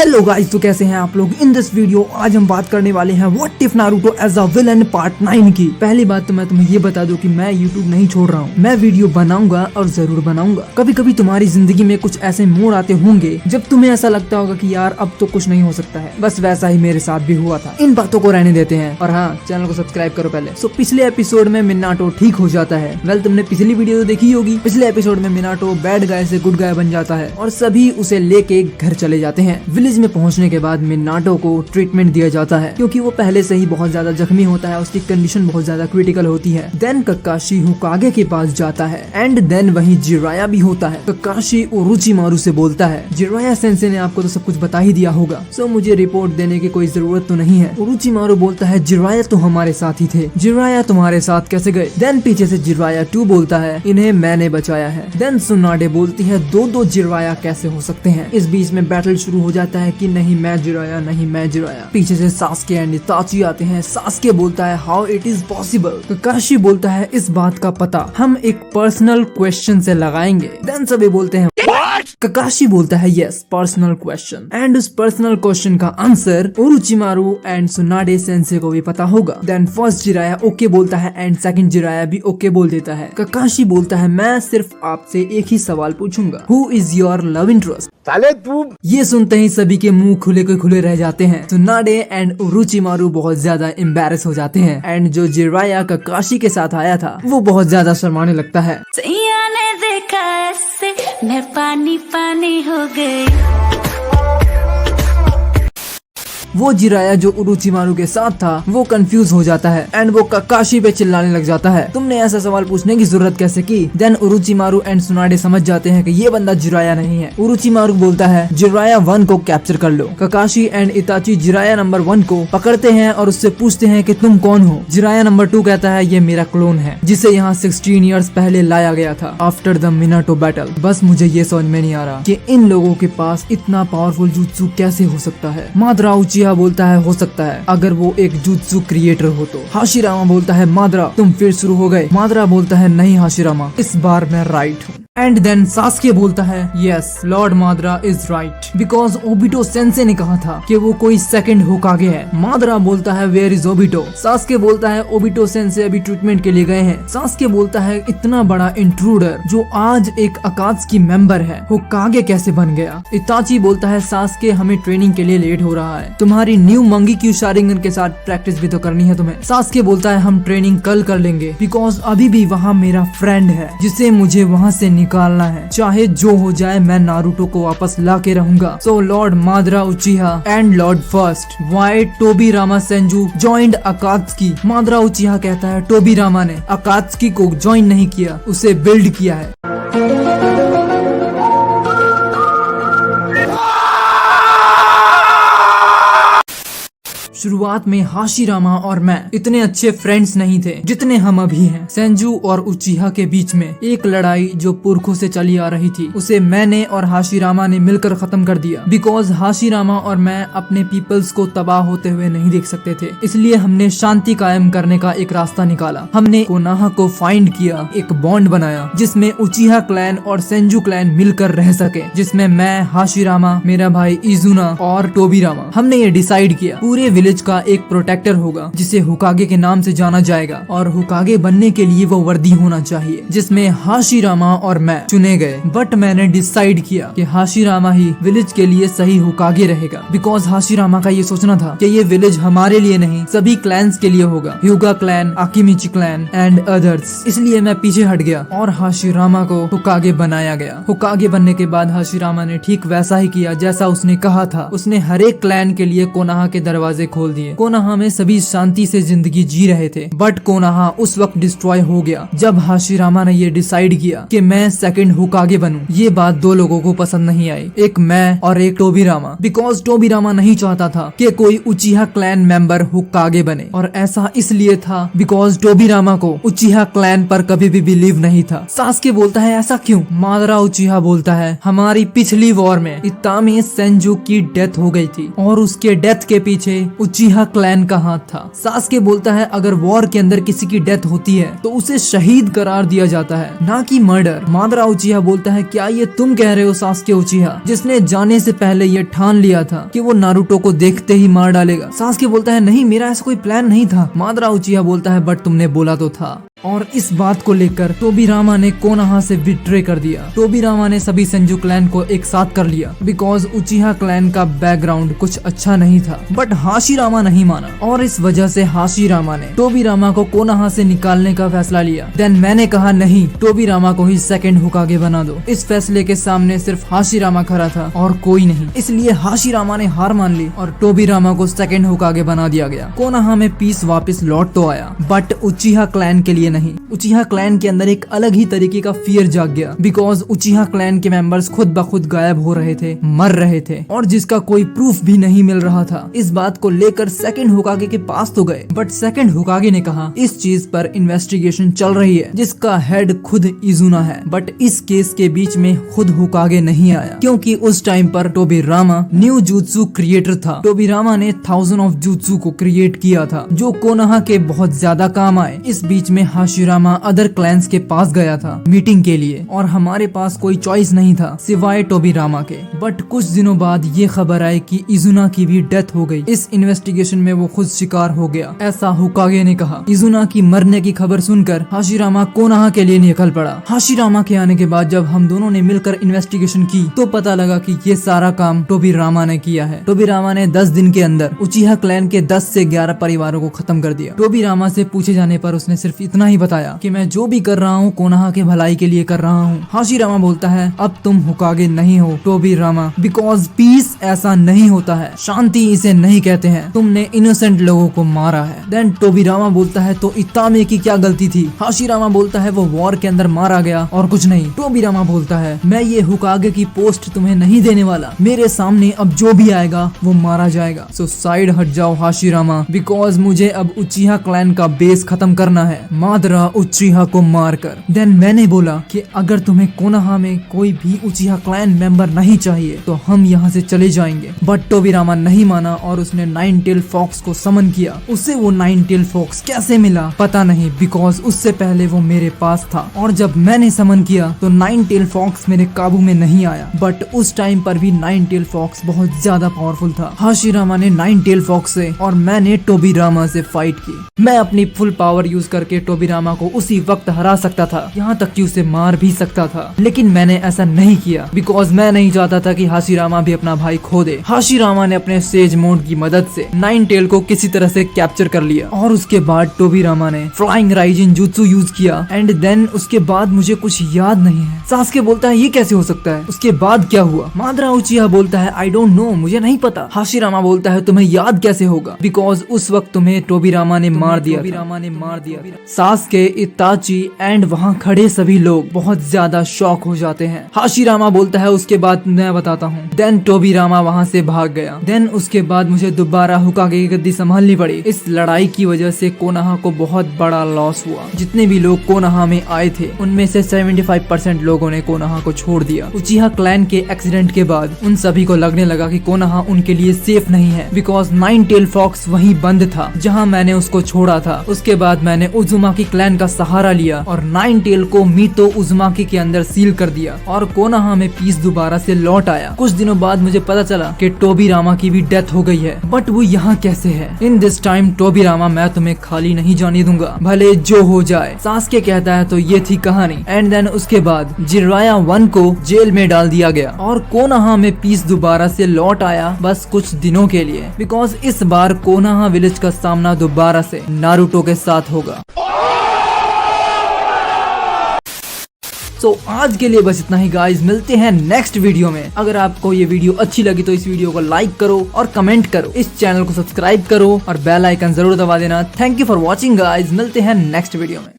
Hello guys, तो कैसे हैं आप लोग। इन दिस वीडियो आज हम बात करने वाले हैं what if Naruto as a villain part 9 की। पहली बात तो मैं तुम्हें ये बता दूं कि मैं यूट्यूब नहीं छोड़ रहा हूँ, मैं वीडियो बनाऊंगा और जरूर बनाऊंगा। कभी कभी तुम्हारी जिंदगी में कुछ ऐसे मोड़ आते होंगे जब तुम्हें ऐसा लगता होगा कि यार अब तो कुछ नहीं हो सकता है। बस वैसा ही मेरे साथ भी हुआ था। इन बातों को रहने देते हैं और हाँ, चैनल को सब्सक्राइब करो पहले। सो पिछले एपिसोड में मिनाटो ठीक हो जाता है। वेल, तुमने पिछली वीडियो तो देखी होगी। पिछले एपिसोड में मिनाटो बैड गाय से गुड गाय बन जाता है और सभी उसे लेके घर चले जाते हैं। विलेज में पहुंचने के बाद मिनाटो को ट्रीटमेंट दिया जाता है क्योंकि वो पहले से ही बहुत ज्यादा जख्मी होता है, उसकी कंडीशन बहुत ज्यादा क्रिटिकल होती है। देन ककाशी होकागे के पास जाता है एंड देन वहीं जिराया भी होता है। ककाशी ओरोचिमारू से बोलता है, जिराया सेंसे ने आपको तो सब कुछ बता ही दिया होगा, सो मुझे रिपोर्ट देने की कोई जरूरत तो नहीं है। ओरोचिमारू बोलता है, जिराया तो हमारे साथ ही थे, जिराया तुम्हारे साथ कैसे गए। देन पीछे से जिराया 2 बोलता है, इन्हें मैंने बचाया है। देन सुनाडे बोलती है, दो जिराया कैसे हो सकते हैं। इस बीच में बैटल शुरू हो जाता है कि नहीं मैं जिराया, नहीं मैं जिराया। पीछे से सास्के एंड इताची आते हैं। सास्के बोलता है, हाउ इट इज पॉसिबल। ककाशी बोलता है, इस बात का पता हम एक पर्सनल क्वेश्चन से लगाएंगे। देन सभी बोलते हैं ककाशी बोलता है, यस पर्सनल क्वेश्चन, एंड उस पर्सनल क्वेश्चन का answer Orochimaru and Tsunade sensei को भी पता होगा। देन फर्स्ट जिराया ओके बोलता है एंड सेकंड जिराया भी ओके बोल देता है। ककाशी बोलता है, मैं सिर्फ आपसे एक ही सवाल पूछूंगा, who is your love interest. साले तू। ये सुनते ही सभी के मुंह खुले के खुले रह जाते हैं। सुनाडे एंड ओरोचिमारू बहुत ज्यादा एम्बैरेस हो जाते हैं एंड जो जिराया ककाशी के साथ आया था वो बहुत ज्यादा शर्माने लगता है। सैया ने देखा ऐसे मैं पानी पानी हो गई। वो जिराया जो ओरोचिमारू के साथ था वो कंफ्यूज हो जाता है एंड वो ककाशी पे चिल्लाने लग जाता है, तुमने ऐसा सवाल पूछने की जरूरत कैसे की। देन ओरोचिमारू एंड सुनाडे समझ जाते हैं कि ये बंदा जिराया नहीं है। ओरोचिमारू बोलता है, जिराया 1 को कैप्चर कर लो। ककाशी एंड इताची जिराया नंबर 1 को पकड़ते हैं और उससे पूछते हैं कि तुम कौन हो। जिराया नंबर 2 कहता है, ये मेरा क्लोन है जिसे यहाँ 16 ईयर्स पहले लाया गया था आफ्टर द मिनाटो बैटल। बस मुझे ये समझ में नहीं आ रहा कि इन लोगों के पास इतना पावरफुल जुत्सु कैसे हो सकता है। मादरा उचिहा बोलता है, हो सकता है अगर वो एक जुत्सु क्रिएटर हो तो। हाशिरामा बोलता है, मादरा तुम फिर शुरू हो गए। मादरा बोलता है, नहीं हाशिरामा, इस बार मैं राइट हूँ। एंड देन सास्के बोलता है, yes lord Madara is right because Obito sensei ने कहा था कि वो कोई सेकंड होकागे है। मादरा बोलता है, वेयर इज ओबिटो। सास्के बोलता है, ओबिटो सेंसे अभी ट्रीटमेंट के लिए गए हैं। सास्के बोलता है, इतना बड़ा इंट्रूडर जो आज एक अकात्सुकी मेंबर है होकागे कैसे बन गया। इताची बोलता है, सास्के हमें ट्रेनिंग के लिए लेट हो रहा है, तुम्हारी न्यू मंगीक्यू शारिंगन के साथ प्रैक्टिस भी तो करनी है तुम्हें। सास्के बोलता है, हम ट्रेनिंग कल कर लेंगे बिकॉज अभी भी वहाँ मेरा फ्रेंड है जिसे मुझे वहाँ से निकालना है। चाहे जो हो जाए मैं नारुतो को वापस ला के रहूंगा। So lord Madara Uchiha and lord first why Tobirama Senju joined Akatsuki. Madara Uchiha कहता है, टोबीरामा ने अकात्सुकी को ज्वाइन नहीं किया, उसे बिल्ड किया है। शुरुआत में हाशिरामा और मैं इतने अच्छे फ्रेंड्स नहीं थे जितने हम अभी हैं। सेंजू और उचिहा के बीच में एक लड़ाई जो पुरखों से चली आ रही थी उसे मैंने और हाशिरामा ने मिलकर खत्म कर दिया बिकॉज हाशिरामा और मैं अपने पीपल्स को तबाह होते हुए नहीं देख सकते थे। इसलिए हमने शांति कायम करने का एक रास्ता निकाला। हमने कोनाहा को फाइंड किया, एक बॉन्ड बनाया जिसमें उचिहा क्लैन और सेंजू क्लैन मिलकर रह सके, जिसमें मैं, हाशिरामा, मेरा भाई इजुना और टोबीरामा। हमने ये डिसाइड किया पूरे विलेज का एक प्रोटेक्टर होगा जिसे होकागे के नाम से जाना जाएगा और होकागे बनने के लिए वो वर्दी होना चाहिए जिसमें हाशिरामा और मैं चुने गए। बट मैंने डिसाइड किया कि हाशिरामा ही विलेज के लिए सही होकागे रहेगा बिकॉज हाशिरामा का ये सोचना था कि ये विलेज हमारे लिए नहीं सभी क्लैंस के लिए होगा, Hyuga clan, Akimichi clan and others. इसलिए मैं पीछे हट गया और हाशिरामा को होकागे बनाया गया। होकागे बनने के बाद हाशिरामा ने ठीक वैसा ही किया जैसा उसने कहा था। उसने हर एक क्लैन के लिए कोनाहा के दरवाजे खोल दिए। कोनाहा में सभी शांति से जिंदगी जी रहे थे बट कोनाहा उस वक्त डिस्ट्रॉय हो गया जब हाशिरामा ने ये डिसाइड किया कि मैं सेकंड होकागे बनूं। ये बात 2 लोगों को पसंद नहीं आई, एक मैं और एक टोबीरामा, बिकॉज टोबीरामा नहीं चाहता था कि कोई उचिहा क्लैन मेंबर होकागे बने और ऐसा इसलिए था बिकॉज टोबीरामा को उचिहा क्लैन पर कभी भी बिलीव नहीं था। सास्के बोलता है, ऐसा क्यों। मादरा उचिहा बोलता है, हमारी पिछली वॉर में इतामे सेंजू की डेथ हो गई थी और उसके डेथ के पीछे उचिहा क्लैन का हाथ था। सास्के बोलता है अगर वॉर के अंदर किसी की डेथ होती है तो उसे शहीद करार दिया जाता है, ना कि मर्डर। मादरा उचिहा बोलता है क्या ये तुम कह रहे हो सास्के उचिहा, जिसने जाने से पहले ये ठान लिया था कि वो नारुतो को देखते ही मार डालेगा। सास्के बोलता है नहीं, मेरा ऐसा कोई प्लान नहीं था। मादरा उचिहा बोलता है बट तुमने बोला तो था। और इस बात को लेकर टोबिरामा ने कोनोहा से विड्रे कर दिया। टोबिरामा ने सभी सेंजू क्लैन को एक साथ कर लिया बिकॉज उचिहा क्लैन का बैकग्राउंड कुछ अच्छा नहीं था। बट हाशिरामा नहीं माना और इस वजह से हाशिरामा ने टोबिरामा को कोनोहा से निकालने का फैसला लिया। देन मैंने कहा नहीं, टोबिरामा को ही सेकंड होकागे बना दो। इस फैसले के सामने सिर्फ हाशिरामा खड़ा था और कोई नहीं, इसलिए हाशिरामा ने हार मान ली और टोबिरामा को सेकंड होकागे बना दिया गया। कोनोहा में पीस वापस लौट तो आया बट उचिहा क्लैन के लिए नहीं। उचिहा क्लैन के अंदर एक अलग ही तरीके का फियर जाग गया बिकॉज उचिहा क्लैन के मेंबर्स खुद ब खुद गायब हो रहे थे, मर रहे थे और जिसका कोई प्रूफ भी नहीं मिल रहा था। इस बात को लेकर सेकंड होकागे के पास तो गए बट सेकंड होकागे ने कहा इस चीज पर इन्वेस्टिगेशन चल रही है जिसका हेड खुद इजुना है। बट इस केस के बीच में खुद होकागे नहीं आया क्योंकि उस टाइम पर टोबिरामा न्यू जुत्सु क्रिएटर था। टोबिरामा ने 1000 ऑफ जुत्सु को क्रिएट किया था जो कोनोहा के बहुत ज्यादा काम आए। इस बीच में हाशिरामा अदर क्लैंस के पास गया था मीटिंग के लिए और हमारे पास कोई चॉइस नहीं था सिवाय टोबिरामा के। बट कुछ दिनों बाद ये खबर आई कि इजुना की भी डेथ हो गई। इस इन्वेस्टिगेशन में वो खुद शिकार हो गया, ऐसा होकागे ने कहा। इजुना की मरने की खबर सुनकर हाशिरामा कोनोहा के लिए निकल पड़ा। हाशिरामा के आने के बाद जब हम दोनों ने मिलकर इन्वेस्टिगेशन की तो पता लगा कि ये सारा काम टोबिरामा ने किया है। टोबिरामा ने 10 दिन के अंदर उचिहा क्लैन के 10 से 11 परिवारों को खत्म कर दिया। टोबिरामा से पूछे जाने पर उसने सिर्फ इतना ही बताया कि मैं जो भी कर रहा हूँ कोनोहा के भलाई के लिए कर रहा हूँ। हाशिरामा बोलता है अब तुम होकागे नहीं हो टोबिरामा बिकॉज पीस ऐसा नहीं होता है, शांति इसे नहीं कहते हैं, तुमने इनोसेंट लोगों को मारा है। देन टोबिरामा बोलता है तो इतामे की क्या गलती थी। हाशिरामा बोलता है वो वॉर के अंदर मारा गया और कुछ नहीं। टोबिरामा बोलता है मैं ये होकागे की पोस्ट तुम्हें नहीं देने वाला, मेरे सामने अब जो भी आएगा वो मारा जाएगा। सो साइड हट जाओ हाशिरामा बिकॉज मुझे अब उचिहा क्लैन का बेस खत्म करना है मादरा उचिहा को मारकर। देन मैंने बोला कि अगर तुम्हें कोनोहा में कोई भी उचिहा क्लैन मेंबर नहीं चाहिए तो हम यहाँ से चले जाएंगे। बट टोबिरामा नहीं माना और उसने 9 टेल फॉक्स को समन किया। उसे वो 9 टेल फॉक्स कैसे मिला पता नहीं बिकॉज उससे पहले वो मेरे पास था और जब मैंने समन किया तो 9 टेल फॉक्स मेरे काबू में नहीं आया। बट उस टाइम पर भी 9 टेल फॉक्स बहुत ज्यादा पावरफुल था। हाशिरामा ने 9 टेल फॉक्स से और मैंने टोबिरामा से फाइट की। मैं अपनी फुल पावर यूज करके टोबिरामा को उसी वक्त हरा सकता था, यहाँ तक कि उसे मार भी सकता था, लेकिन मैंने ऐसा नहीं किया बिकॉज मैं नहीं चाहता था कि हाशिरामा भी अपना भाई खो दे। हाशिरामा ने अपने सेज मोड की मदद से 9 टेल को किसी तरह से कैप्चर कर लिया और उसके बाद टोबिरामा ने फ्लाइंग राइजिन जुत्सु यूज किया एंड देन उसके बाद मुझे कुछ याद नहीं है। सास्के बोलता है ये कैसे हो सकता है, उसके बाद क्या हुआ। मादरा उचिहा बोलता है आई डोंट नो, मुझे नहीं पता। हाशिरामा बोलता है तुम्हें याद कैसे होगा बिकॉज उस वक्त तुम्हें टोबिरामा ने मार दिया। सास्के, इताची एंड वहाँ खड़े सभी लोग बहुत ज्यादा शॉक हो जाते हैं। हाशिरामा बोलता है उसके बाद मैं बताता हूँ। देन टोबिरामा वहाँ से भाग गया। देन उसके बाद मुझे दोबारा होकागे की गद्दी संभालनी पड़ी। इस लड़ाई की वजह से कोनोहा को बहुत बड़ा लॉस हुआ। जितने भी लोग कोनोहा में आए थे उनमें से 75% लोगों ने कोनोहा को छोड़ दिया। उचिहा क्लैन के एक्सीडेंट के बाद उन सभी को लगने लगा कि कोनोहा उनके लिए सेफ नहीं है बिकॉज 9 टेल फॉक्स वहीं बंद था जहाँ मैंने उसको छोड़ा था। उसके बाद मैंने उजुमाकी क्लैन का सहारा लिया और 9 टेल को मीतो उजुमाकी के अंदर सील कर दिया और कोनोहा में पीस दोबारा से लौट आया। कुछ दिनों बाद मुझे पता चला कि टोबिरामा की भी डेथ हो गई है बट वो यहाँ कैसे है। इन दिस टाइम टोबिरामा मैं तुम्हें खाली नहीं जाने दूंगा भले जो हो जाए। सास्के कहता है तो ये थी कहानी एंड देन उसके बाद जिराया 1 को जेल में डाल दिया गया और कोनोहा में पीस दोबारा से लौट आया बस कुछ दिनों के लिए बिकॉज इस बार कोनोहा विलेज का सामना दोबारा से नारुतो के साथ होगा। तो आज के लिए बस इतना ही गाइस, मिलते हैं नेक्स्ट वीडियो में। अगर आपको ये वीडियो अच्छी लगी तो इस वीडियो को लाइक करो और कमेंट करो, इस चैनल को सब्सक्राइब करो और बेल आइकन जरूर दबा देना। Thank you for watching guys, मिलते हैं नेक्स्ट वीडियो में।